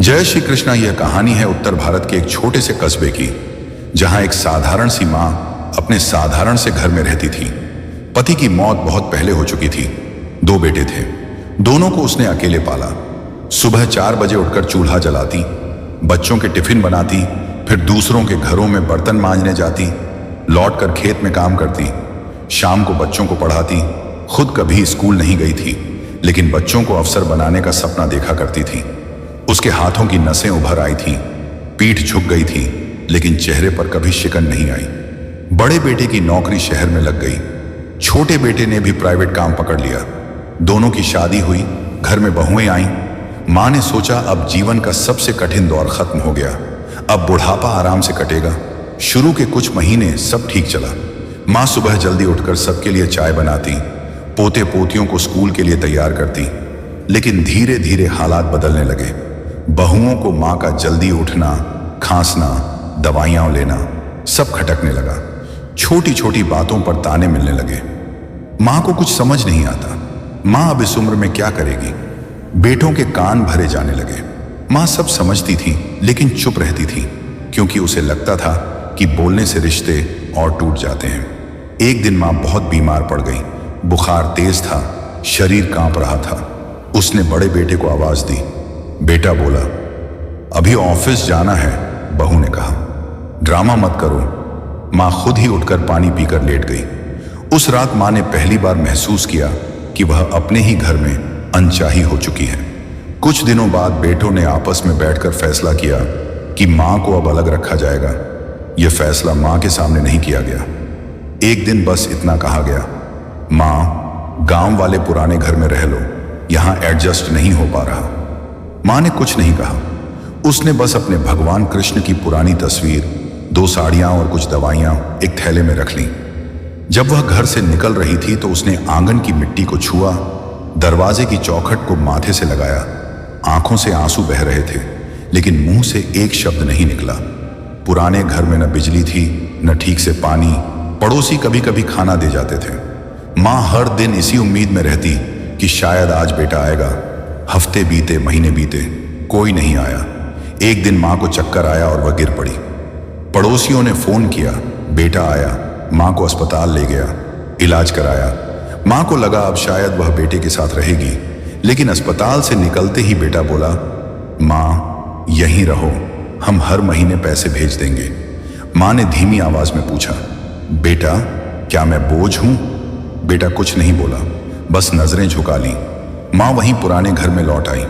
जय श्री कृष्णा। यह कहानी है उत्तर भारत के एक छोटे से कस्बे की, जहां एक साधारण सी माँ अपने साधारण से घर में रहती थी। पति की मौत बहुत पहले हो चुकी थी। 2 बेटे थे, दोनों को उसने अकेले पाला। सुबह 4 बजे उठकर चूल्हा जलाती, बच्चों के टिफिन बनाती, फिर दूसरों के घरों में बर्तन मांजने जाती, लौटकर खेत में काम करती, शाम को बच्चों को पढ़ाती। खुद कभी स्कूल नहीं गई थी, लेकिन बच्चों को अफसर बनाने का सपना देखा करती थी। उसके हाथों की नसें उभर आई थीं, पीठ झुक गई थी, लेकिन चेहरे पर कभी शिकन नहीं आई। बड़े बेटे की नौकरी शहर में लग गई, छोटे बेटे ने भी प्राइवेट काम पकड़ लिया। दोनों की शादी हुई, घर में बहुएं आईं। माँ ने सोचा अब जीवन का सबसे कठिन दौर खत्म हो गया, अब बुढ़ापा आराम से कटेगा। शुरू के कुछ महीने सब ठीक चला। माँ सुबह जल्दी उठकर सबके लिए चाय बनाती, पोते पोतियों को स्कूल के लिए तैयार करती। लेकिन धीरे धीरे हालात बदलने लगे। बहुओं को माँ का जल्दी उठना, खांसना, दवाइयाँ लेना सब खटकने लगा। छोटी छोटी बातों पर ताने मिलने लगे। माँ को कुछ समझ नहीं आता, माँ अब इस उम्र में क्या करेगी। बेटों के कान भरे जाने लगे। माँ सब समझती थी, लेकिन चुप रहती थी, क्योंकि उसे लगता था कि बोलने से रिश्ते और टूट जाते हैं। एक दिन माँ बहुत बीमार पड़ गई। बुखार तेज था, शरीर कांप रहा था। उसने बड़े बेटे को आवाज दी। बेटा बोला, अभी ऑफिस जाना है, बहू ने कहा। ड्रामा मत करो। माँ खुद ही उठकर पानी पीकर लेट गई। उस रात माँ ने पहली बार महसूस किया कि वह अपने ही घर में अनचाही हो चुकी है। कुछ दिनों बाद बेटों ने आपस में बैठकर फैसला किया कि माँ को अब अलग रखा जाएगा। यह फैसला माँ के सामने नहीं किया गया। एक दिन बस इतना कहा गया, माँ, गांव वाले पुराने घर में रह लो, यहां एडजस्ट नहीं हो पा रहा। माँ ने कुछ नहीं कहा। उसने बस अपने भगवान कृष्ण की पुरानी तस्वीर, 2 साड़ियां और कुछ दवाइयां एक थैले में रख लीं। जब वह घर से निकल रही थी तो उसने आंगन की मिट्टी को छुआ, दरवाजे की चौखट को माथे से लगाया। आंखों से आंसू बह रहे थे, लेकिन मुंह से एक शब्द नहीं निकला। पुराने घर में न बिजली थी, न ठीक से पानी। पड़ोसी कभी कभी खाना दे जाते थे। माँ हर दिन इसी उम्मीद में रहती कि शायद आज बेटा आएगा। हफ्ते बीते, महीने बीते, कोई नहीं आया। एक दिन माँ को चक्कर आया और वह गिर पड़ी। पड़ोसियों ने फोन किया, बेटा आया। माँ को अस्पताल ले गया, इलाज कराया। माँ को लगा अब शायद वह बेटे के साथ रहेगी, लेकिन अस्पताल से निकलते ही बेटा बोला, माँ यहीं रहो, हम हर महीने पैसे भेज देंगे। माँ ने धीमी आवाज में पूछा, बेटा क्या मैं बोझ हूं? बेटा कुछ नहीं बोला, बस नजरें झुका ली। माँ वहीं पुराने घर में लौट आई।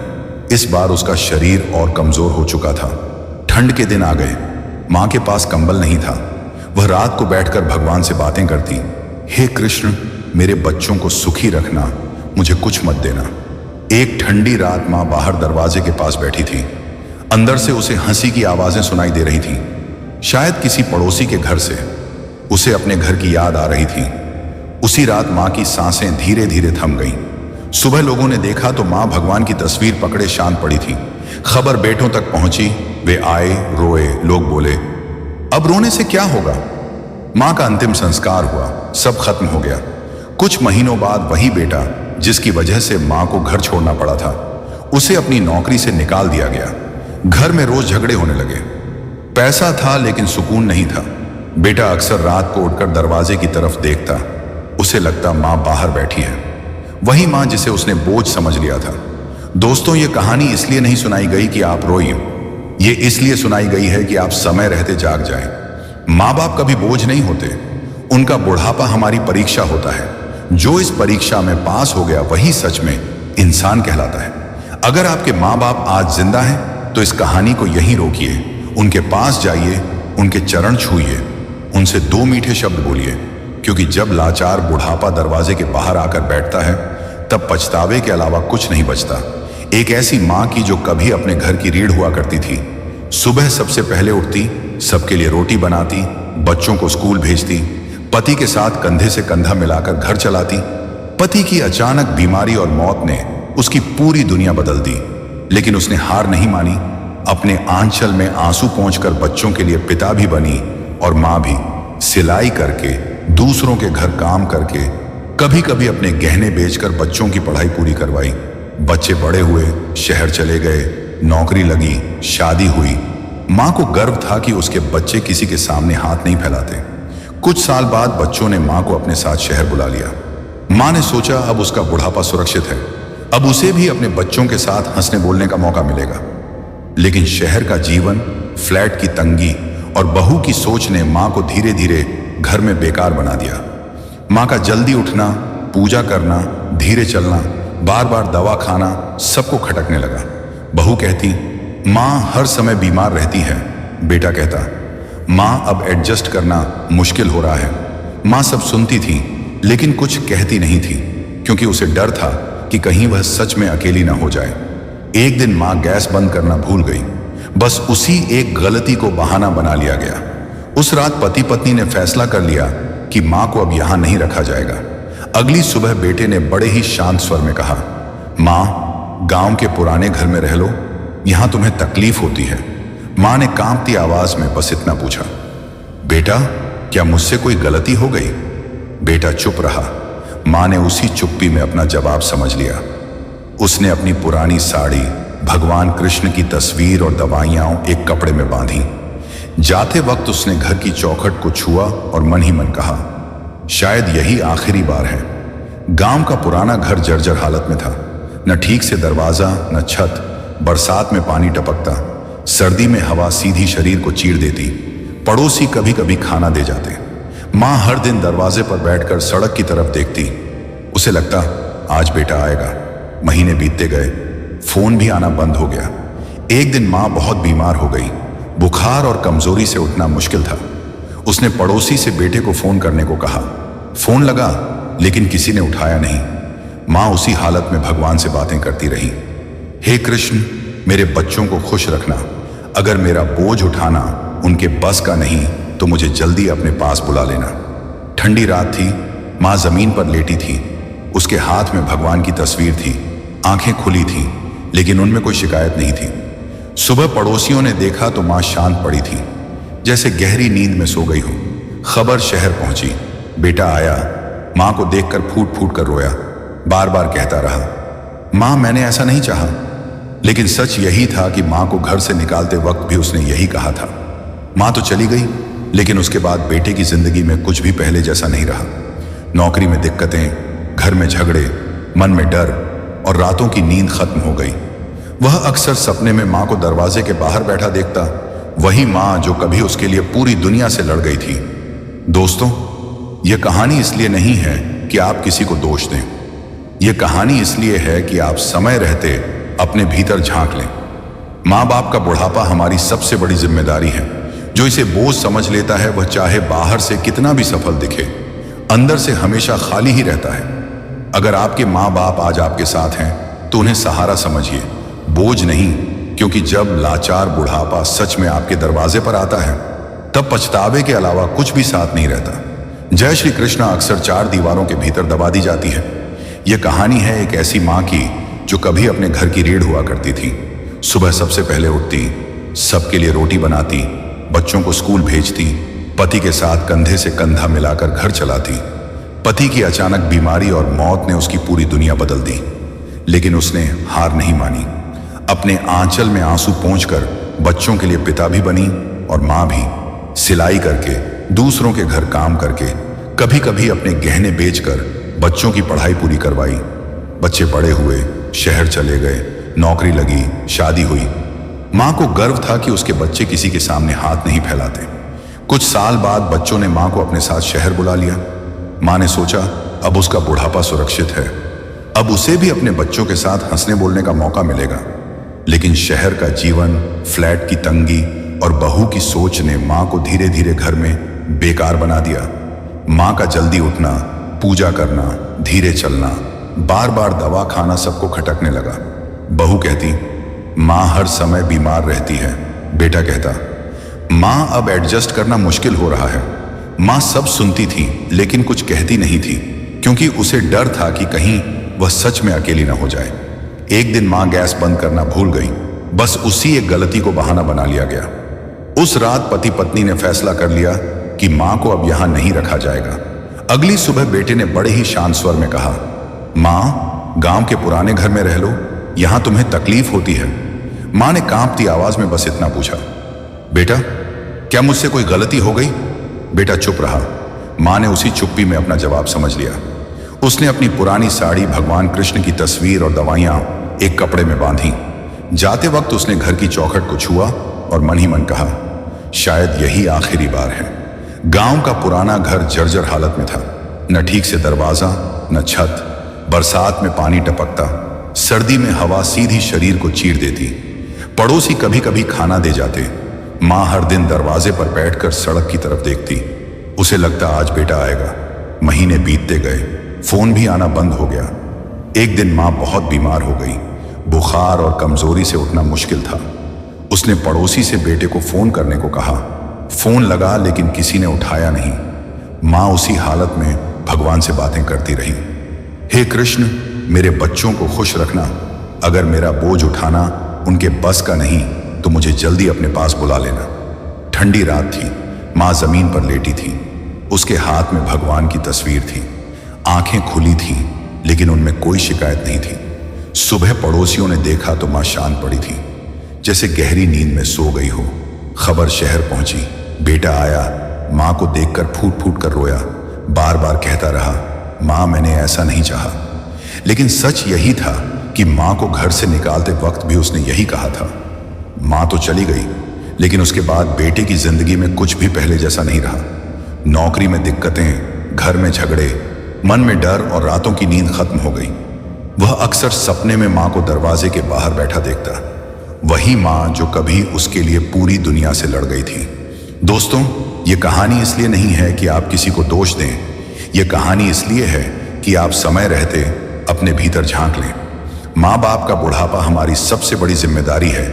इस बार उसका शरीर और कमजोर हो चुका था। ठंड के दिन आ गए। माँ के पास कंबल नहीं था। वह रात को बैठकर भगवान से बातें करती, हे कृष्ण, मेरे बच्चों को सुखी रखना, मुझे कुछ मत देना। एक ठंडी रात माँ बाहर दरवाजे के पास बैठी थी। अंदर से उसे हंसी की आवाजें सुनाई दे रही थीं, शायद किसी पड़ोसी के घर से। उसे अपने घर की याद आ रही थी। उसी रात माँ की सांसें धीरे धीरे थम गईं। सुबह लोगों ने देखा तो माँ भगवान की तस्वीर पकड़े शांत पड़ी थी। खबर बेटों तक पहुंची, वे आए, रोए। लोग बोले, अब रोने से क्या होगा? माँ का अंतिम संस्कार हुआ, सब खत्म हो गया। कुछ महीनों बाद वही बेटा जिसकी वजह से माँ को घर छोड़ना पड़ा था, उसे अपनी नौकरी से निकाल दिया गया। घर में रोज झगड़े होने लगे। पैसा था लेकिन सुकून नहीं था। बेटा अक्सर रात को उठकर दरवाजे की तरफ देखता। उसे लगता माँ बाहर बैठी है, वही माँ जिसे उसने बोझ समझ लिया था। दोस्तों, ये कहानी इसलिए नहीं सुनाई गई कि आप रोइए, ये इसलिए सुनाई गई है कि आप समय रहते जाग जाएं। माँ बाप कभी बोझ नहीं होते, उनका बुढ़ापा हमारी परीक्षा होता है। जो इस परीक्षा में पास हो गया वही सच में इंसान कहलाता है। अगर आपके माँ बाप आज जिंदा हैं तो इस कहानी को यहीं रोकिए, उनके पास जाइए, उनके चरण छूइए, उनसे 2 मीठे शब्द बोलिए, क्योंकि जब लाचार बुढ़ापा दरवाजे के बाहर आकर बैठता है तब पछतावे के अलावा कुछ नहीं बचता। एक ऐसी माँ की जो कभी अपने घर की रीढ़ हुआ करती थी। सुबह सबसे पहले उठती, सबके लिए रोटी बनाती, बच्चों को स्कूल भेजती, पति के साथ कंधे से कंधा मिलाकर घर चलाती। पति की अचानक बीमारी और मौत ने उसकी पूरी दुनिया बदल दी, लेकिन उसने हार नहीं मानी। अपने आंचल में आंसू पोंछकर बच्चों के लिए पिता भी बनी और माँ भी। सिलाई करके, दूसरों के घर काम करके, कभी कभी अपने गहने बेचकर बच्चों की पढ़ाई पूरी करवाई। बच्चे बड़े हुए, शहर चले गए, नौकरी लगी, शादी हुई। मां को गर्व था कि उसके बच्चे किसी के सामने हाथ नहीं फैलाते। कुछ साल बाद बच्चों ने मां को अपने साथ शहर बुला लिया। मां ने सोचा अब उसका बुढ़ापा सुरक्षित है, अब उसे भी अपने बच्चों के साथ हंसने बोलने का मौका मिलेगा। लेकिन शहर का जीवन, फ्लैट की तंगी और बहू की सोच ने मां को धीरे धीरे घर में बेकार बना दिया। मां का जल्दी उठना, पूजा करना, धीरे चलना, बार बार दवा खाना सबको खटकने लगा। बहू कहती मां हर समय बीमार रहती है। बेटा कहता मां अब एडजस्ट करना मुश्किल हो रहा है। मां सब सुनती थी लेकिन कुछ कहती नहीं थी, क्योंकि उसे डर था कि कहीं वह सच में अकेली ना हो जाए। एक दिन मां गैस बंद करना भूल गई। बस उसी एक गलती को बहाना बना लिया गया। उस रात पति पत्नी ने फैसला कर लिया कि मां को अब यहां नहीं रखा जाएगा। अगली सुबह बेटे ने बड़े ही शांत स्वर में कहा, मां गांव के पुराने घर में रह लो, यहां तुम्हें तकलीफ होती है। मां ने कांपती आवाज में बस इतना पूछा, बेटा क्या मुझसे कोई गलती हो गई? बेटा चुप रहा। मां ने उसी चुप्पी में अपना जवाब समझ लिया। उसने अपनी पुरानी साड़ी, भगवान कृष्ण की तस्वीर और दवाइयां एक कपड़े में बांधी। जाते वक्त उसने घर की चौखट को छुआ और मन ही मन कहा, शायद यही आखिरी बार है। गांव का पुराना घर जर्जर हालत में था, न ठीक से दरवाजा न छत। बरसात में पानी टपकता, सर्दी में हवा सीधी शरीर को चीर देती। पड़ोसी कभी कभी खाना दे जाते। मां हर दिन दरवाजे पर बैठकर सड़क की तरफ देखती। उसे लगता आज बेटा आएगा। महीने बीतते गए, फोन भी आना बंद हो गया। एक दिन मां बहुत बीमार हो गई। बुखार और कमजोरी से उठना मुश्किल था। उसने पड़ोसी से बेटे को फोन करने को कहा। फोन लगा लेकिन किसी ने उठाया नहीं। मां उसी हालत में भगवान से बातें करती रही। हे कृष्ण, मेरे बच्चों को खुश रखना। अगर मेरा बोझ उठाना उनके बस का नहीं तो मुझे जल्दी अपने पास बुला लेना। ठंडी रात थी। मां जमीन पर लेटी थी। उसके हाथ में भगवान की तस्वीर थी। आंखें खुली थी लेकिन उनमें कोई शिकायत नहीं थी। सुबह पड़ोसियों ने देखा तो मां शांत पड़ी थी, जैसे गहरी नींद में सो गई हो। खबर शहर पहुंची, बेटा आया। मां को देखकर फूट फूट कर रोया। बार बार कहता रहा, मां मैंने ऐसा नहीं चाहा। लेकिन सच यही था कि मां को घर से निकालते वक्त भी उसने यही कहा था। मां तो चली गई लेकिन उसके बाद बेटे की जिंदगी में कुछ भी पहले जैसा नहीं रहा। नौकरी में दिक्कतें, घर में झगड़े, मन में डर और रातों की नींद खत्म हो गई। वह अक्सर सपने में मां को दरवाजे के बाहर बैठा देखता, वही मां जो कभी उसके लिए पूरी दुनिया से लड़ गई थी। दोस्तों, यह कहानी इसलिए नहीं है कि आप किसी को दोष दें। यह कहानी इसलिए है कि आप समय रहते अपने भीतर झांक लें। मां बाप का बुढ़ापा हमारी सबसे बड़ी जिम्मेदारी है। जो इसे बोझ समझ लेता है वह चाहे बाहर से कितना भी सफल दिखे, अंदर से हमेशा खाली ही रहता है। अगर आपके मां बाप आज आपके साथ हैं तो उन्हें सहारा समझिए, बोझ नहीं, क्योंकि जब लाचार बुढ़ापा सच में आपके दरवाजे पर आता है तब पछतावे के अलावा कुछ भी साथ नहीं रहता। जय श्री कृष्णा अक्सर चार दीवारों के भीतर दबा दी जाती है। यह कहानी है एक ऐसी मां की जो कभी अपने घर की रीढ़ हुआ करती थी। सुबह सबसे पहले उठती, सबके लिए रोटी बनाती, बच्चों को स्कूल भेजती, पति के साथ कंधे से कंधा मिलाकर घर चलाती। पति की अचानक बीमारी और मौत ने उसकी पूरी दुनिया बदल दी, लेकिन उसने हार नहीं मानी। अपने आंचल में आंसू पोंछकर बच्चों के लिए पिता भी बनी और मां भी। सिलाई करके, दूसरों के घर काम करके, कभी कभी अपने गहने बेचकर बच्चों की पढ़ाई पूरी करवाई। बच्चे बड़े हुए, शहर चले गए, नौकरी लगी, शादी हुई। मां को गर्व था कि उसके बच्चे किसी के सामने हाथ नहीं फैलाते। कुछ साल बाद बच्चों ने मां को अपने साथ शहर बुला लिया। मां ने सोचा अब उसका बुढ़ापा सुरक्षित है, अब उसे भी अपने बच्चों के साथ हंसने बोलने का मौका मिलेगा। लेकिन शहर का जीवन, फ्लैट की तंगी और बहू की सोच ने मां को धीरे धीरे घर में बेकार बना दिया। मां का जल्दी उठना, पूजा करना, धीरे चलना, बार बार दवा खाना सबको खटकने लगा। बहू कहती मां हर समय बीमार रहती है। बेटा कहता मां अब एडजस्ट करना मुश्किल हो रहा है। मां सब सुनती थी लेकिन कुछ कहती नहीं थी, क्योंकि उसे डर था कि कहीं वह सच में अकेली न हो जाए। एक दिन मां गैस बंद करना भूल गई। बस उसी एक गलती को बहाना बना लिया गया। उस रात पति पत्नी ने फैसला कर लिया कि मां को अब यहां नहीं रखा जाएगा। अगली सुबह बेटे ने बड़े ही शांत स्वर में कहा, मां गांव के पुराने घर में रह लो, यहां तुम्हें तकलीफ होती है। मां ने कांपती आवाज में बस इतना पूछा, बेटा क्या मुझसे कोई गलती हो गई? बेटा चुप रहा। मां ने उसी चुप्पी में अपना जवाब समझ लिया। उसने अपनी पुरानी साड़ी, भगवान कृष्ण की तस्वीर और दवाइयां एक कपड़े में बांधी। जाते वक्त उसने घर की चौखट को छुआ और मन ही मन कहा, शायद यही आखिरी बार है। गांव का पुराना घर जर्जर हालत में था, न ठीक से दरवाजा न छत, बरसात में पानी टपकता, सर्दी में हवा सीधी शरीर को चीर देती। पड़ोसी कभी कभी खाना दे जाते। मां हर दिन दरवाजे पर बैठकर सड़क की तरफ देखती। उसे लगता आज बेटा आएगा। महीने बीतते गए, फोन भी आना बंद हो गया। एक दिन मां बहुत बीमार हो गई। बुखार और कमजोरी से उठना मुश्किल था। उसने पड़ोसी से बेटे को फोन करने को कहा। फोन लगा लेकिन किसी ने उठाया नहीं। मां उसी हालत में भगवान से बातें करती रही। हे कृष्ण, मेरे बच्चों को खुश रखना। अगर मेरा बोझ उठाना उनके बस का नहीं तो मुझे जल्दी अपने पास बुला लेना। ठंडी रात थी। मां जमीन पर लेटी थी। उसके हाथ में भगवान की तस्वीर थी। आंखें खुली थीं लेकिन उनमें कोई शिकायत नहीं थी। सुबह पड़ोसियों ने देखा तो मां शांत पड़ी थी, जैसे गहरी नींद में सो गई हो। खबर शहर पहुंची, बेटा आया। मां को देखकर फूट फूट कर रोया। बार बार कहता रहा, मां मैंने ऐसा नहीं चाहा। लेकिन सच यही था कि मां को घर से निकालते वक्त भी उसने यही कहा था। मां तो चली गई लेकिन उसके बाद बेटे की जिंदगी में कुछ भी पहले जैसा नहीं रहा। नौकरी में दिक्कतें, घर में झगड़े, मन में डर और रातों की नींद खत्म हो गई। वह अक्सर सपने में मां को दरवाजे के बाहर बैठा देखता, वही मां जो कभी उसके लिए पूरी दुनिया से लड़ गई थी। दोस्तों, ये कहानी इसलिए नहीं है कि आप किसी को दोष दें। यह कहानी इसलिए है कि आप समय रहते अपने भीतर झांक लें। माँ बाप का बुढ़ापा हमारी सबसे बड़ी जिम्मेदारी है।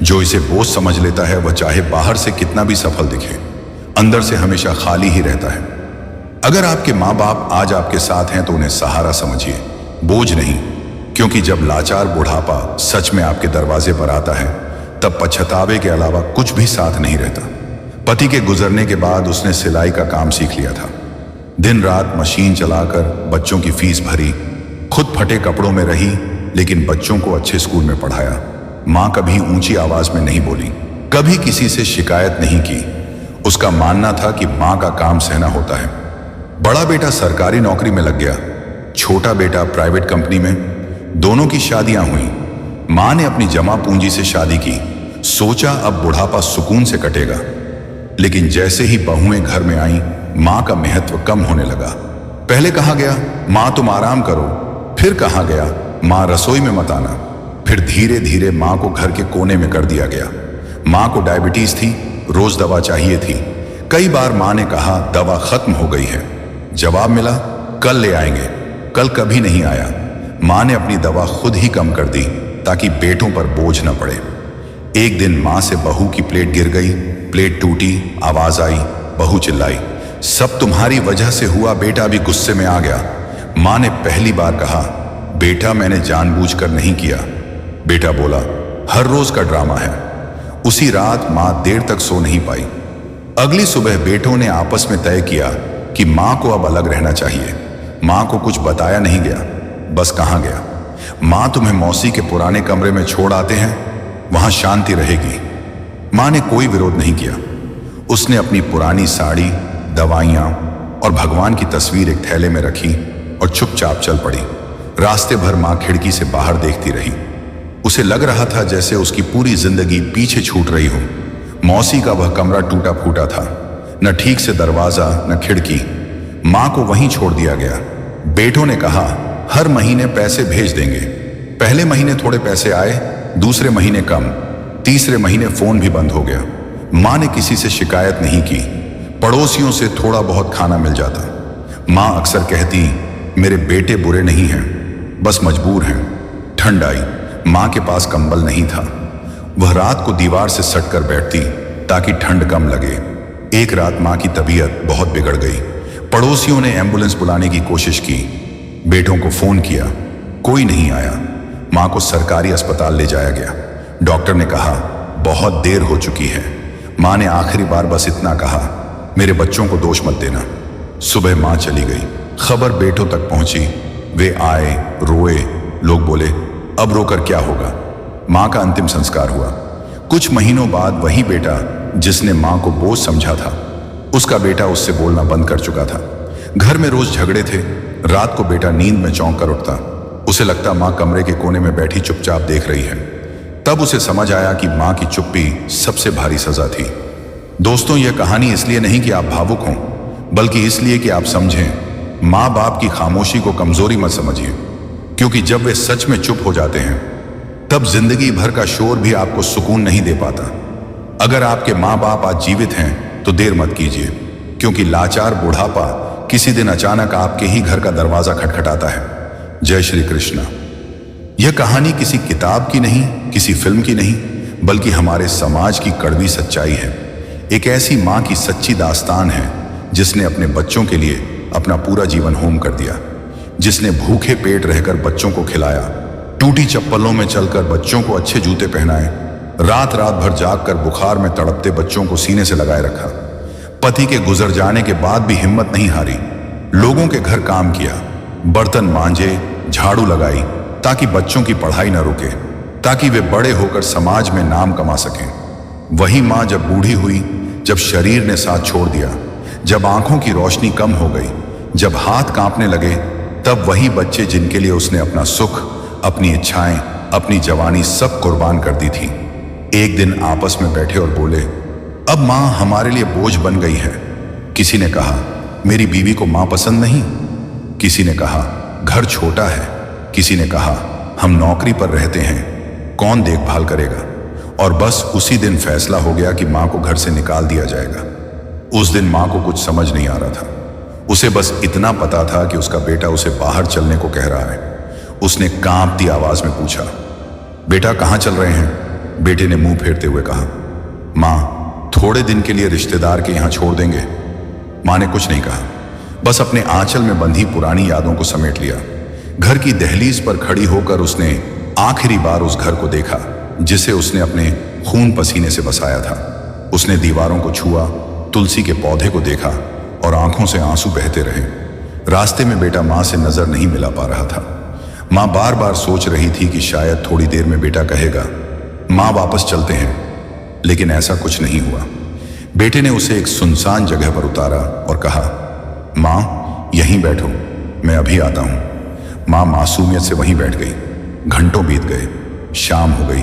जो इसे बोझ समझ लेता है वह चाहे बाहर से कितना भी सफल दिखे, अंदर से हमेशा खाली ही रहता है। अगर आपके माँ बाप आज आपके साथ हैं तो उन्हें सहारा समझिए, बोझ नहीं। क्योंकि जब लाचार बुढ़ापा सच में आपके दरवाजे पर आता है तब पछतावे के अलावा कुछ भी साथ नहीं रहता। पति के गुजरने के बाद उसने सिलाई का काम सीख लिया था। दिन रात मशीन चलाकर बच्चों की फीस भरी, खुद फटे कपड़ों में रही लेकिन बच्चों को अच्छे स्कूल में पढ़ाया। मां कभी ऊंची आवाज में नहीं बोली, कभी किसी से शिकायत नहीं की। उसका मानना था कि मां का काम सहना होता है। बड़ा बेटा सरकारी नौकरी में लग गया, छोटा बेटा प्राइवेट कंपनी में। दोनों की शादियां हुई। मां ने अपनी जमा पूंजी से शादी की। सोचा अब बुढ़ापा सुकून से कटेगा। लेकिन जैसे ही बहुएं घर में आईं, मां का महत्व कम होने लगा। पहले कहा गया, मां तुम आराम करो। फिर कहा गया, मां रसोई में मत आना। फिर धीरे धीरे मां को घर के कोने में कर दिया गया। मां को डायबिटीज थी, रोज दवा चाहिए थी। कई बार मां ने कहा दवा खत्म हो गई है। जवाब मिला, कल ले आएंगे। कल कभी नहीं आया। मां ने अपनी दवा खुद ही कम कर दी ताकि बेटों पर बोझ न पड़े। एक दिन मां से बहू की प्लेट गिर गई। प्लेट टूटी, आवाज आई, बहू चिल्लाई, सब तुम्हारी वजह से हुआ। बेटा भी गुस्से में आ गया। मां ने पहली बार कहा, बेटा मैंने जानबूझकर नहीं किया। बेटा बोला, हर रोज का ड्रामा है। उसी रात मां देर तक सो नहीं पाई। अगली सुबह बेटों ने आपस में तय किया कि मां को अब अलग रहना चाहिए। मां को कुछ बताया नहीं गया, बस कहा गया, मां तुम्हें मौसी के पुराने कमरे में छोड़ आते हैं, वहां शांति रहेगी। मां ने कोई विरोध नहीं किया। उसने अपनी पुरानी साड़ी, दवाइयां और भगवान की तस्वीर एक थैले में रखी और चुपचाप चल पड़ी। रास्ते भर मां खिड़की से बाहर देखती रही। उसे लग रहा था जैसे उसकी पूरी जिंदगी पीछे छूट रही हो। मौसी का वह कमरा टूटा फूटा था, न ठीक से दरवाजा न खिड़की। मां को वहीं छोड़ दिया गया। बेटों ने कहा, हर महीने पैसे भेज देंगे। पहले महीने थोड़े पैसे आए, दूसरे महीने कम, तीसरे महीने फोन भी बंद हो गया। मां ने किसी से शिकायत नहीं की। पड़ोसियों से थोड़ा बहुत खाना मिल जाता। मां अक्सर कहती, मेरे बेटे बुरे नहीं हैं, बस मजबूर हैं। ठंड आई, मां के पास कंबल नहीं था। वह रात को दीवार से सटकर बैठती ताकि ठंड कम लगे। एक रात मां की तबीयत बहुत बिगड़ गई। पड़ोसियों ने एम्बुलेंस बुलाने की कोशिश की। बेटों को फोन किया, कोई नहीं आया। मां को सरकारी अस्पताल ले जाया गया। डॉक्टर ने कहा, बहुत देर हो चुकी है। मां ने आखिरी बार बस इतना कहा, मेरे बच्चों को दोष मत देना। सुबह मां चली गई। खबर बेटों तक पहुंची। वे आए, रोए। लोग बोले, अब रोकर क्या होगा। मां का अंतिम संस्कार हुआ। कुछ महीनों बाद वही बेटा जिसने मां को बोझ समझा था, उसका बेटा उससे बोलना बंद कर चुका था। घर में रोज झगड़े थे। रात को बेटा नींद में चौंक कर उठता। उसे लगता मां कमरे के कोने में बैठी चुपचाप देख रही है। तब उसे समझ आया कि मां की चुप्पी सबसे भारी सजा थी। दोस्तों, यह कहानी इसलिए नहीं कि आप भावुक हों, बल्कि इसलिए कि आप समझें, मां बाप की खामोशी को कमजोरी मत समझिए, क्योंकि जब वे सच में चुप हो जाते हैं तब जिंदगी भर का शोर भी आपको सुकून नहीं दे पाता। अगर आपके मां बाप आज जीवित हैं तो देर मत कीजिए, क्योंकि लाचार बुढ़ापा किसी दिन अचानक आपके ही घर का दरवाजा खटखटाता है। जय श्री कृष्ण। यह कहानी किसी किताब की नहीं, किसी फिल्म की नहीं, बल्कि हमारे समाज की कड़वी सच्चाई है। एक ऐसी मां की सच्ची दास्तान है जिसने अपने बच्चों के लिए अपना पूरा जीवन होम कर दिया, जिसने भूखे पेट रहकर बच्चों को खिलाया, टूटी चप्पलों में चलकर बच्चों को अच्छे जूते पहनाए, रात रात भर जागकर बुखार में तड़पते बच्चों को सीने से लगाए रखा, पति के गुजर जाने के बाद भी हिम्मत नहीं हारी, लोगों के घर काम किया, बर्तन मांजे, झाड़ू लगाई, ताकि बच्चों की पढ़ाई न रुके, ताकि वे बड़े होकर समाज में नाम कमा सकें। वही मां जब बूढ़ी हुई, जब शरीर ने साथ छोड़ दिया, जब आंखों की रोशनी कम हो गई, जब हाथ कांपने लगे, तब वही बच्चे जिनके लिए उसने अपना सुख, अपनी इच्छाएं, अपनी जवानी सब कुर्बान कर दी थी, एक दिन आपस में बैठे और बोले, अब मां हमारे लिए बोझ बन गई है। किसी ने कहा, मेरी बीवी को मां पसंद नहीं। किसी ने कहा, घर छोटा है। किसी ने कहा, हम नौकरी पर रहते हैं, कौन देखभाल करेगा। और बस उसी दिन फैसला हो गया कि मां को घर से निकाल दिया जाएगा। उस दिन मां को कुछ समझ नहीं आ रहा था। उसे बस इतना पता था कि उसका बेटा उसे बाहर चलने को कह रहा है। उसने कांपती आवाज में पूछा, बेटा कहां चल रहे हैं? बेटे ने मुंह फेरते हुए कहा, मां थोड़े दिन के लिए रिश्तेदार के यहां छोड़ देंगे। मां ने कुछ नहीं कहा, बस अपने आंचल में बंधी पुरानी यादों को समेट लिया। घर की दहलीज पर खड़ी होकर उसने आखिरी बार उस घर को देखा जिसे उसने अपने खून पसीने से बसाया था। उसने दीवारों को छुआ, तुलसी के पौधे को देखा और आंखों से आंसू बहते रहे। रास्ते में बेटा मां से नजर नहीं मिला पा रहा था। मां बार बार सोच रही थी कि शायद थोड़ी देर में बेटा कहेगा, मां वापस चलते हैं, लेकिन ऐसा कुछ नहीं हुआ। बेटे ने उसे एक सुनसान जगह पर उतारा और कहा, मां यहीं बैठो, मैं अभी आता हूं। मां मासूमियत से वहीं बैठ गई। घंटों बीत गए, शाम हो गई,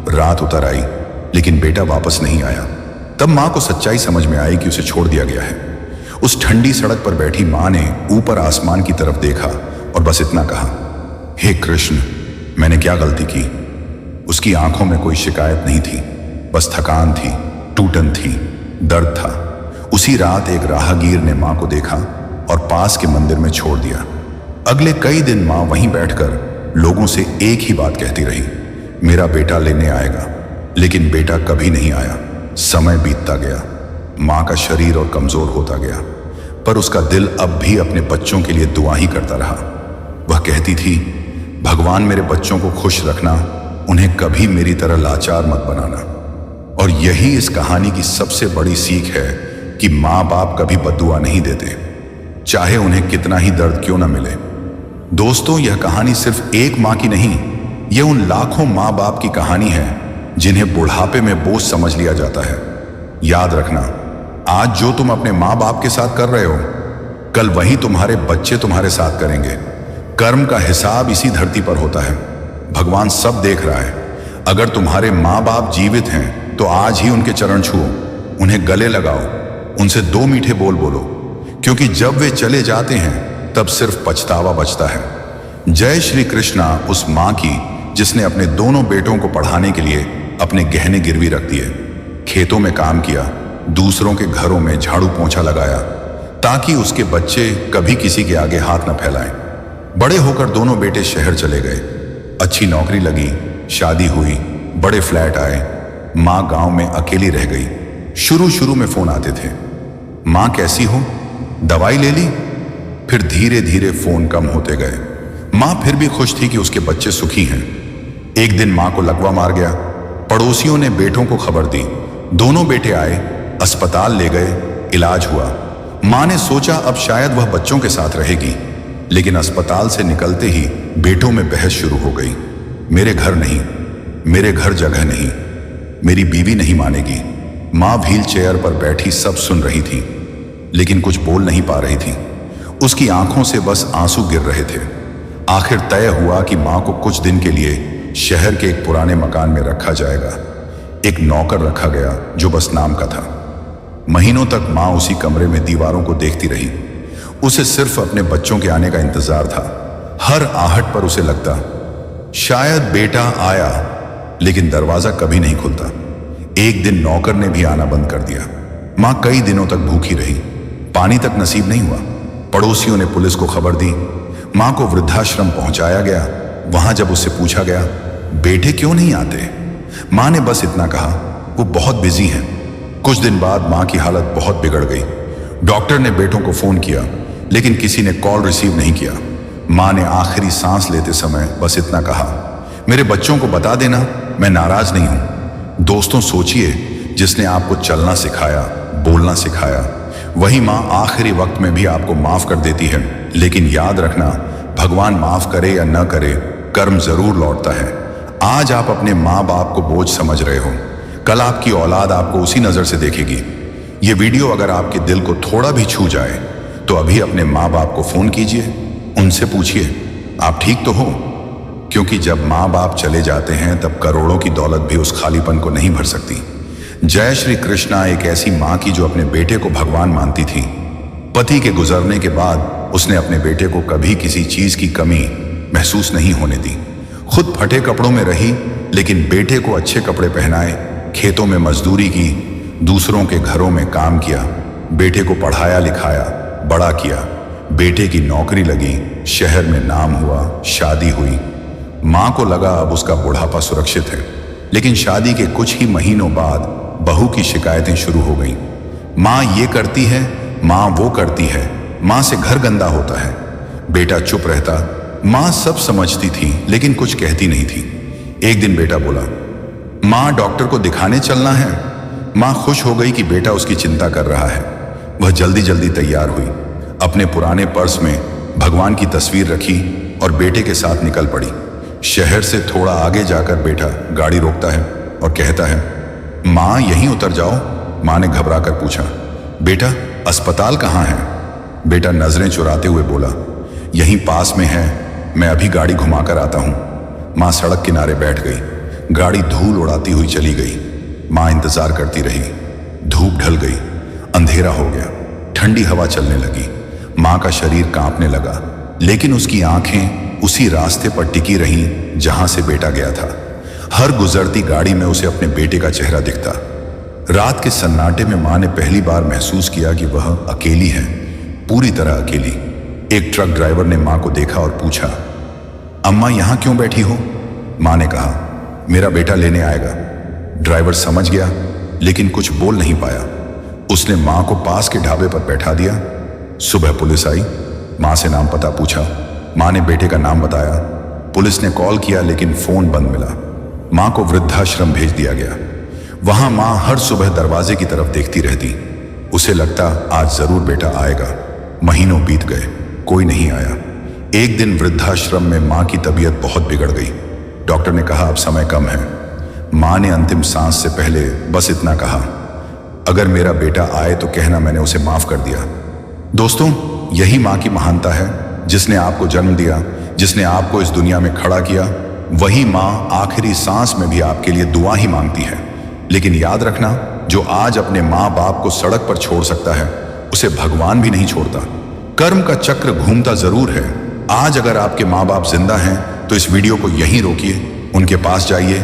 रात उतर आई, लेकिन बेटा वापस नहीं आया। तब मां को सच्चाई समझ में आई कि उसे छोड़ दिया गया है। उस ठंडी सड़क पर बैठी मां ने ऊपर आसमान की तरफ देखा और बस इतना कहा, हे कृष्ण, मैंने क्या गलती की। उसकी आंखों में कोई शिकायत नहीं थी, बस थकान थी, टूटन थी, दर्द था। उसी रात एक राहगीर ने मां को देखा और पास के मंदिर में छोड़ दिया। अगले कई दिन मां वहीं बैठकर लोगों से एक ही बात कहती रही, मेरा बेटा लेने आएगा। लेकिन बेटा कभी नहीं आया। समय बीतता गया, मां का शरीर और कमजोर होता गया, पर उसका दिल अब भी अपने बच्चों के लिए दुआ ही करता रहा। वह कहती थी, भगवान मेरे बच्चों को खुश रखना, उन्हें कभी मेरी तरह लाचार मत बनाना। और यही इस कहानी की सबसे बड़ी सीख है कि मां बाप कभी बद्दुआ नहीं देते, चाहे उन्हें कितना ही दर्द क्यों ना मिले। दोस्तों, यह कहानी सिर्फ एक मां की नहीं, यह उन लाखों मां बाप की कहानी है जिन्हें बुढ़ापे में बोझ समझ लिया जाता है। याद रखना, आज जो तुम अपने मां बाप के साथ कर रहे हो, कल वही तुम्हारे बच्चे तुम्हारे साथ करेंगे। कर्म का हिसाब इसी धरती पर होता है। भगवान सब देख रहा है। अगर तुम्हारे मां बाप जीवित हैं तो आज ही उनके चरण छुओ, उन्हें गले लगाओ, उनसे 2 मीठे बोल बोलो, क्योंकि जब वे चले जाते हैं तब सिर्फ पछतावा बचता है। जय श्री कृष्णा उस मां की जिसने अपने दोनों बेटों को पढ़ाने के लिए अपने गहने गिरवी रख दिए, खेतों में काम किया, दूसरों के घरों में झाड़ू पोंछा लगाया, ताकि उसके बच्चे कभी किसी के आगे हाथ न फैलाएं। बड़े होकर दोनों बेटे शहर चले गए, अच्छी नौकरी लगी, शादी हुई, बड़े फ्लैट आए। मां गांव में अकेली रह गई। शुरू शुरू में फोन आते थे, मां कैसी हो, दवाई ले ली। फिर धीरे धीरे फोन कम होते गए। मां फिर भी खुश थी कि उसके बच्चे सुखी हैं। एक दिन मां को लकवा मार गया। पड़ोसियों ने बेटों को खबर दी। दोनों बेटे आए, अस्पताल ले गए, इलाज हुआ। मां ने सोचा अब शायद वह बच्चों के साथ रहेगी, लेकिन अस्पताल से निकलते ही बेटों में बहस शुरू हो गई। मेरे घर नहीं, मेरे घर जगह नहीं, मेरी बीवी नहीं मानेगी। माँ व्हील चेयर पर बैठी सब सुन रही थी, लेकिन कुछ बोल नहीं पा रही थी। उसकी आंखों से बस आंसू गिर रहे थे। आखिर तय हुआ कि माँ को कुछ दिन के लिए शहर के एक पुराने मकान में रखा जाएगा। एक नौकर रखा गया जो बस नाम का था। महीनों तक माँ उसी कमरे में दीवारों को देखती रही। उसे सिर्फ अपने बच्चों के आने का इंतजार था। हर आहट पर उसे लगता शायद बेटा आया, लेकिन दरवाजा कभी नहीं खुलता। एक दिन नौकर ने भी आना बंद कर दिया। माँ कई दिनों तक भूखी रही, पानी तक नसीब नहीं हुआ। पड़ोसियों ने पुलिस को खबर दी। माँ को वृद्धाश्रम पहुंचाया गया। वहां जब उससे पूछा गया बेटे क्यों नहीं आते, माँ ने बस इतना कहा वो बहुत बिजी हैं। कुछ दिन बाद माँ की हालत बहुत बिगड़ गई। डॉक्टर ने बेटों को फोन किया, लेकिन किसी ने कॉल रिसीव नहीं किया। माँ ने आखिरी सांस लेते समय बस इतना कहा मेरे बच्चों को बता देना मैं नाराज नहीं हूं। दोस्तों सोचिए, जिसने आपको चलना सिखाया, बोलना सिखाया, वही माँ आखिरी वक्त में भी आपको माफ कर देती है। लेकिन याद रखना, भगवान माफ करे या न करे, कर्म जरूर लौटता है। आज आप अपने माँ बाप को बोझ समझ रहे हो, कल आपकी औलाद आपको उसी नजर से देखेगी। ये वीडियो अगर आपके दिल को थोड़ा भी छू जाए तो अभी अपने माँ बाप को फोन कीजिए, उनसे पूछिए आप ठीक तो हो, क्योंकि जब माँ बाप चले जाते हैं तब करोड़ों की दौलत भी उस खालीपन को नहीं भर सकती। जय श्री कृष्णा एक ऐसी माँ की जो अपने बेटे को भगवान मानती थी। पति के गुजरने के बाद उसने अपने बेटे को कभी किसी चीज की कमी महसूस नहीं होने दी। खुद फटे कपड़ों में रही, लेकिन बेटे को अच्छे कपड़े पहनाए, खेतों में मजदूरी की, दूसरों के घरों में काम किया, बेटे को पढ़ाया लिखाया, बड़ा किया। बेटे की नौकरी लगी, शहर में नाम हुआ, शादी हुई। माँ को लगा अब उसका बुढ़ापा सुरक्षित है, लेकिन शादी के कुछ ही महीनों बाद बहू की शिकायतें शुरू हो गईं। माँ ये करती है, माँ वो करती है, माँ से घर गंदा होता है। बेटा चुप रहता। माँ सब समझती थी, लेकिन कुछ कहती नहीं थी। एक दिन बेटा बोला माँ डॉक्टर को दिखाने चलना है। माँ खुश हो गई कि बेटा उसकी चिंता कर रहा है। वह जल्दी जल्दी तैयार हुई, अपने पुराने पर्स में भगवान की तस्वीर रखी और बेटे के साथ निकल पड़ी। शहर से थोड़ा आगे जाकर बेटा गाड़ी रोकता है और कहता है माँ यहीं उतर जाओ। माँ ने घबरा कर पूछा बेटा अस्पताल कहाँ है? बेटा नजरें चुराते हुए बोला यहीं पास में है, मैं अभी गाड़ी घुमाकर आता हूँ। माँ सड़क किनारे बैठ गई। गाड़ी धूल उड़ाती हुई चली गई। माँ इंतजार करती रही। धूप ढल गई, अंधेरा हो गया, ठंडी हवा चलने लगी। माँ का शरीर कांपने लगा, लेकिन उसकी आंखें उसी रास्ते पर टिकी रहीं जहां से बेटा गया था। हर गुजरती गाड़ी में उसे अपने बेटे का चेहरा दिखता। रात के सन्नाटे में माँ ने पहली बार महसूस किया कि वह अकेली है, पूरी तरह अकेली। एक ट्रक ड्राइवर ने माँ को देखा और पूछा अम्मा यहाँ क्यों बैठी हो? माँ ने कहा मेरा बेटा लेने आएगा। ड्राइवर समझ गया, लेकिन कुछ बोल नहीं पाया। उसने माँ को पास के ढाबे पर बैठा दिया। सुबह पुलिस आई। माँ से नाम पता पूछा। माँ ने बेटे का नाम बताया। पुलिस ने कॉल किया, लेकिन फोन बंद मिला। माँ को वृद्धाश्रम भेज दिया गया। वहां माँ हर सुबह दरवाजे की तरफ देखती रहती। उसे लगता आज जरूर बेटा आएगा। महीनों बीत गए, कोई नहीं आया। एक दिन वृद्धाश्रम में माँ की तबीयत बहुत बिगड़ गई। डॉक्टर ने कहा अब समय कम है। माँ ने अंतिम सांस से पहले बस इतना कहा अगर मेरा बेटा आए तो कहना मैंने उसे माफ कर दिया। दोस्तों, यही माँ की महानता है, जिसने आपको जन्म दिया, जिसने आपको इस दुनिया में खड़ा किया। वही माँ आखिरी सांस में भी आपके लिए दुआ ही मांगती है। लेकिन याद रखना, जो आज अपने माँ बाप को सड़क पर छोड़ सकता है, उसे भगवान भी नहीं छोड़ता। कर्म का चक्र घूमता जरूर है। आज अगर आपके माँ बाप जिंदा हैं तो इस वीडियो को यहीं रोकिए, उनके पास जाइए,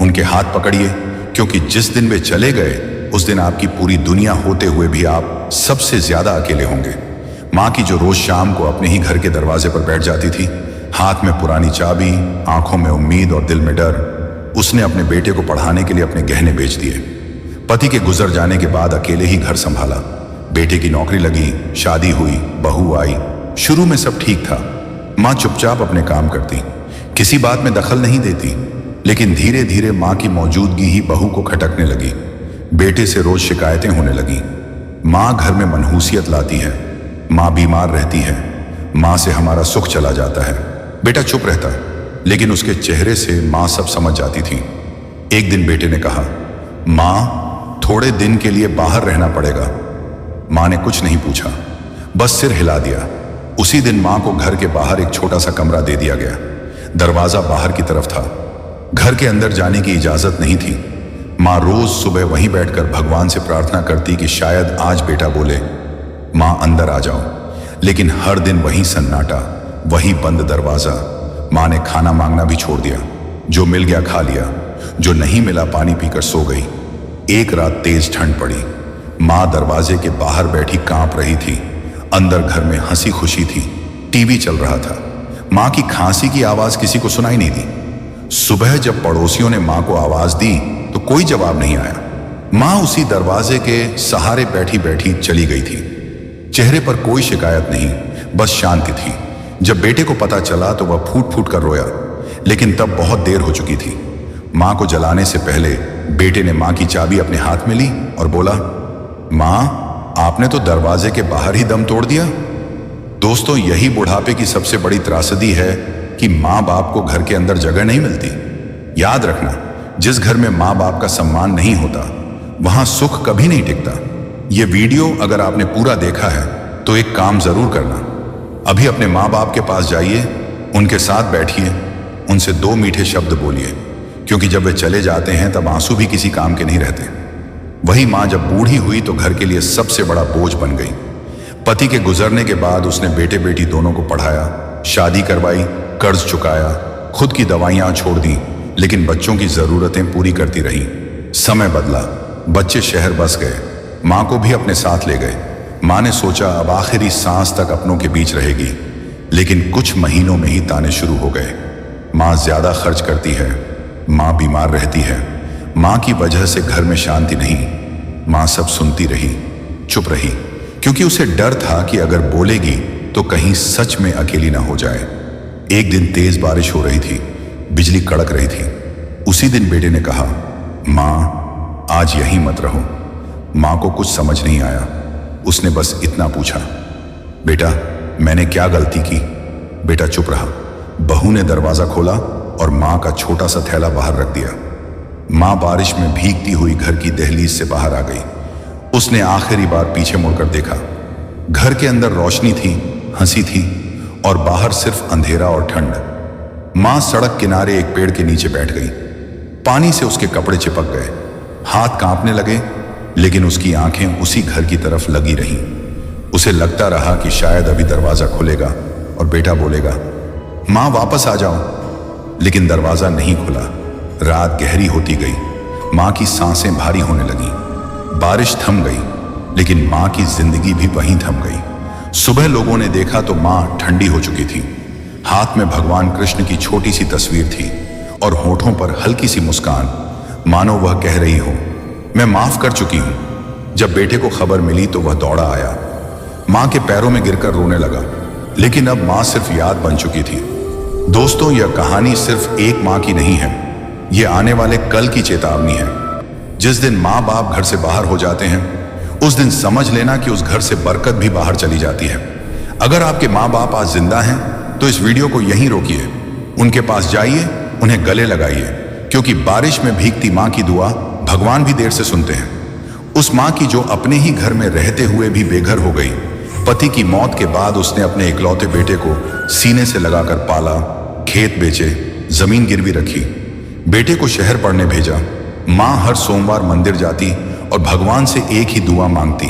उनके हाथ पकड़िए, क्योंकि जिस दिन वे चले गए उस दिन आपकी पूरी दुनिया होते हुए भी आप सबसे ज्यादा अकेले होंगे। माँ की जो रोज शाम को अपने ही घर के दरवाजे पर बैठ जाती थी, हाथ में पुरानी चाबी, आंखों में उम्मीद और दिल में डर। उसने अपने बेटे को पढ़ाने के लिए अपने गहने बेच दिए। पति के गुजर जाने के बाद अकेले ही घर संभाला। बेटे की नौकरी लगी, शादी हुई, बहू आई। शुरू में सब ठीक था। माँ चुपचाप अपने काम करती, किसी बात में दखल नहीं देती। लेकिन धीरे धीरे माँ की मौजूदगी ही बहू को खटकने लगी। बेटे से रोज शिकायतें होने लगी। माँ घर में मनहूसियत लाती है, माँ बीमार रहती है, माँ से हमारा सुख चला जाता है। बेटा चुप रहता, लेकिन उसके चेहरे से माँ सब समझ जाती थी। एक दिन बेटे ने कहा, माँ थोड़े दिन के लिए बाहर रहना पड़ेगा। माँ ने कुछ नहीं पूछा, बस सिर हिला दिया। उसी दिन माँ को घर के बाहर एक छोटा सा कमरा दे दिया गया। दरवाजा बाहर की तरफ था, घर के अंदर जाने की इजाजत नहीं थी। माँ रोज सुबह वहीं बैठकर भगवान से प्रार्थना करती कि शायद आज बेटा बोले, माँ अंदर आ जाओ। लेकिन हर दिन वही सन्नाटा, वही बंद दरवाजा। माँ ने खाना मांगना भी छोड़ दिया। जो मिल गया खा लिया, जो नहीं मिला पानी पीकर सो गई। एक रात तेज ठंड पड़ी। माँ दरवाजे के बाहर बैठी कांप रही थी। अंदर घर में हंसी खुशी थी, टीवी चल रहा था। माँ की खांसी की आवाज किसी को सुनाई नहीं दी। सुबह जब पड़ोसियों ने माँ को आवाज दी तो कोई जवाब नहीं आया। माँ उसी दरवाजे के सहारे बैठी बैठी चली गई थी। चेहरे पर कोई शिकायत नहीं, बस शांति थी। जब बेटे को पता चला तो वह फूट फूट कर रोया, लेकिन तब बहुत देर हो चुकी थी। माँ को जलाने से पहले बेटे ने माँ की चाबी अपने हाथ में ली और बोला, माँ आपने तो दरवाजे के बाहर ही दम तोड़ दिया। दोस्तों, यही बुढ़ापे की सबसे बड़ी त्रासदी है कि माँ बाप को घर के अंदर जगह नहीं मिलती। याद रखना, जिस घर में माँ बाप का सम्मान नहीं होता वहां सुख कभी नहीं टिकता। यह वीडियो अगर आपने पूरा देखा है तो एक काम जरूर करना, अभी अपने माँ बाप के पास जाइए, उनके साथ बैठिए, उनसे 2 मीठे शब्द बोलिए, क्योंकि जब वे चले जाते हैं तब आंसू भी किसी काम के नहीं रहते। वही माँ जब बूढ़ी हुई तो घर के लिए सबसे बड़ा बोझ बन गई। पति के गुजरने के बाद उसने बेटे बेटी दोनों को पढ़ाया, शादी करवाई, कर्ज चुकाया, खुद की दवाइयां छोड़ दी, लेकिन बच्चों की जरूरतें पूरी करती रही। समय बदला, बच्चे शहर बस गए, माँ को भी अपने साथ ले गए। माँ ने सोचा अब आखिरी सांस तक अपनों के बीच रहेगी, लेकिन कुछ महीनों में ही ताने शुरू हो गए। माँ ज्यादा खर्च करती है, माँ बीमार रहती है, माँ की वजह से घर में शांति नहीं। माँ सब सुनती रही, चुप रही, क्योंकि उसे डर था कि अगर बोलेगी तो कहीं सच में अकेली ना हो जाए। एक दिन तेज बारिश हो रही थी, बिजली कड़क रही थी। उसी दिन बेटे ने कहा, माँ आज यहीं मत रहो। माँ को कुछ समझ नहीं आया। उसने बस इतना पूछा, बेटा मैंने क्या गलती की? बेटा चुप रहा। बहू ने दरवाजा खोला और माँ का छोटा सा थैला बाहर रख दिया। माँ बारिश में भीगती हुई घर की दहलीज से बाहर आ गई। उसने आखिरी बार पीछे मुड़कर देखा। घर के अंदर रोशनी थी, हंसी थी, और बाहर सिर्फ अंधेरा और ठंड। माँ सड़क किनारे एक पेड़ के नीचे बैठ गई। पानी से उसके कपड़े चिपक गए, हाथ कांपने लगे, लेकिन उसकी आंखें उसी घर की तरफ लगी रहीं। उसे लगता रहा कि शायद अभी दरवाजा खुलेगा और बेटा बोलेगा, माँ वापस आ जाओ। लेकिन दरवाजा नहीं खुला। रात गहरी होती गई, माँ की सांसें भारी होने लगीं। बारिश थम गई, लेकिन माँ की जिंदगी भी वहीं थम गई। सुबह लोगों ने देखा तो माँ ठंडी हो चुकी थी। हाथ में भगवान कृष्ण की छोटी सी तस्वीर थी और होठों पर हल्की सी मुस्कान, मानो वह कह रही हो, मैं माफ कर चुकी हूं। जब बेटे को खबर मिली तो वह दौड़ा आया, माँ के पैरों में गिरकर रोने लगा। लेकिन अब माँ सिर्फ याद बन चुकी थी। दोस्तों, यह कहानी सिर्फ एक माँ की नहीं है, यह आने वाले कल की चेतावनी है। जिस दिन माँ बाप घर से बाहर हो जाते हैं, उस दिन समझ लेना कि उस घर से बरकत भी बाहर चली जाती है। अगर आपके माँ बाप आज जिंदा हैं तो इस वीडियो को यहीं रोकिए, उनके पास जाइए, उन्हें गले लगाइए, क्योंकि बारिश में भीगती माँ की दुआ भगवान भी देर से सुनते हैं। उस माँ की जो अपने ही घर में रहते हुए भी बेघर हो गई। पति की मौत के बाद उसने अपने इकलौते बेटे को सीने से लगाकर पाला, खेत बेचे, जमीन गिरवी रखी, बेटे को शहर पढ़ने भेजा। माँ हर सोमवार मंदिर जाती और भगवान से एक ही दुआ मांगती,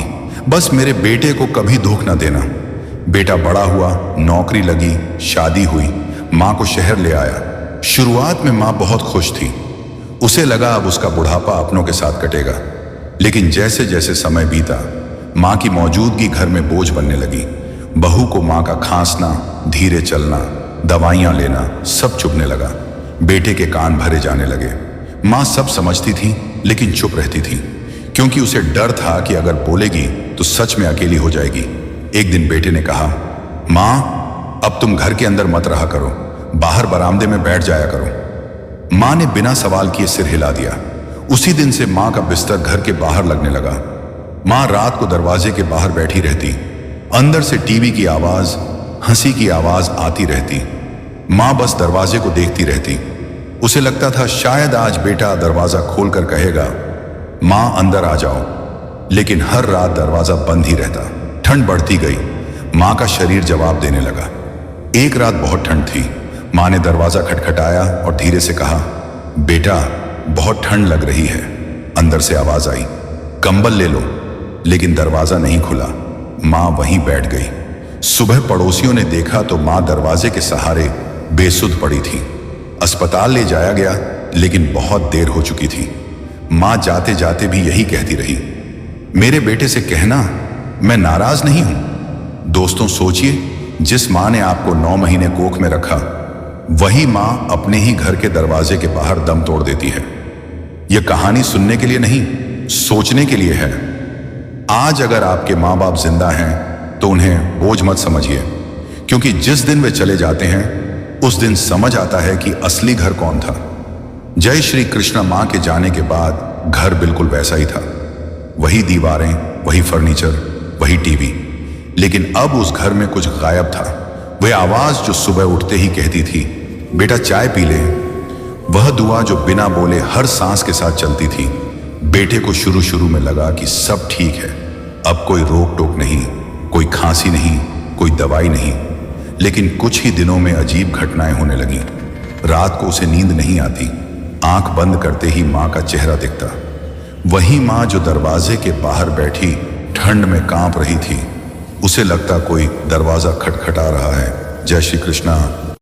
बस मेरे बेटे को कभी धोखा न देना। बेटा बड़ा हुआ, नौकरी लगी, शादी हुई, माँ को शहर ले आया। शुरुआत में माँ बहुत खुश थी। उसे लगा अब उसका बुढ़ापा अपनों के साथ कटेगा। लेकिन जैसे जैसे समय बीता, माँ की मौजूदगी घर में बोझ बनने लगी। बहू को माँ का खांसना, धीरे चलना, दवाइयाँ लेना सब चुभने लगा। बेटे के कान भरे जाने लगे। माँ सब समझती थी लेकिन चुप रहती थी, क्योंकि उसे डर था कि अगर बोलेगी तो सच में अकेली हो जाएगी। एक दिन बेटे ने कहा, माँ अब तुम घर के अंदर मत रहा करो, बाहर बरामदे में बैठ जाया करो। माँ ने बिना सवाल किए सिर हिला दिया। उसी दिन से माँ का बिस्तर घर के बाहर लगने लगा। माँ रात को दरवाजे के बाहर बैठी रहती, अंदर से टीवी की आवाज, हंसी की आवाज आती रहती। माँ बस दरवाजे को देखती रहती। उसे लगता था शायद आज बेटा दरवाजा खोलकर कहेगा, मां अंदर आ जाओ, लेकिन हर रात दरवाजा बंद ही रहता। ठंड बढ़ती गई, मां का शरीर जवाब देने लगा। एक रात बहुत ठंड थी। मां ने दरवाजा खटखटाया और धीरे से कहा, बेटा बहुत ठंड लग रही है। अंदर से आवाज आई, कंबल ले लो। लेकिन दरवाजा नहीं खुला। मां वहीं बैठ गई। सुबह पड़ोसियों ने देखा तो मां दरवाजे के सहारे बेसुध पड़ी थी। अस्पताल ले जाया गया, लेकिन बहुत देर हो चुकी थी। मां जाते जाते भी यही कहती रही, मेरे बेटे से कहना मैं नाराज नहीं हूं। दोस्तों सोचिए, जिस मां ने आपको 9 महीने कोख में रखा, वही मां अपने ही घर के दरवाजे के बाहर दम तोड़ देती है। यह कहानी सुनने के लिए नहीं, सोचने के लिए है। आज अगर आपके मां बाप जिंदा हैं तो उन्हें बोझ मत समझिए, क्योंकि जिस दिन वे चले जाते हैं उस दिन समझ आता है कि असली घर कौन था। जय श्री कृष्णा मां के जाने के बाद घर बिल्कुल वैसा ही था। वही दीवारें, वही फर्नीचर, वही टीवी, लेकिन अब उस घर में कुछ गायब था। वह आवाज जो सुबह उठते ही कहती थी, बेटा चाय पी ले। वह दुआ जो बिना बोले हर सांस के साथ चलती थी। बेटे को शुरू में लगा कि सब ठीक है, अब कोई रोक टोक नहीं, कोई खांसी नहीं, कोई दवाई नहीं। लेकिन कुछ ही दिनों में अजीब घटनाएं होने लगीं। रात को उसे नींद नहीं आती। आंख बंद करते ही मां का चेहरा दिखता। वही मां जो दरवाजे के बाहर बैठी ठंड में कांप रही थी। उसे लगता कोई दरवाजा खटखटा रहा है। जय श्री कृष्णा।